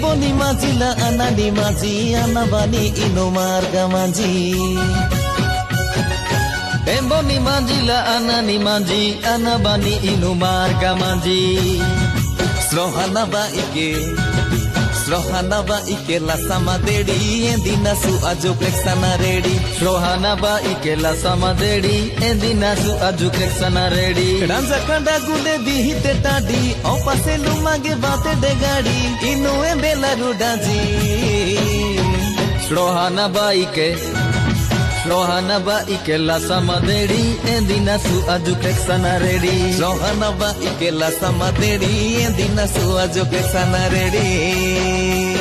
Emboni majila anani maji anabani ino marga maji Emboni majila anani maji anabani ino marga maji Srohanaba ike la samadedi endina su ajo kleksana ready Srohanaba ike la samadedi endina su ajo kleksana ready Ranza kanda gude bihite tadi opase lumage bate de gadi inu embela rudaji Srohanaba ike la samadedi endina su ajo kleksana ready Srohanaba ike la samadedi endina su ajo kleksana ready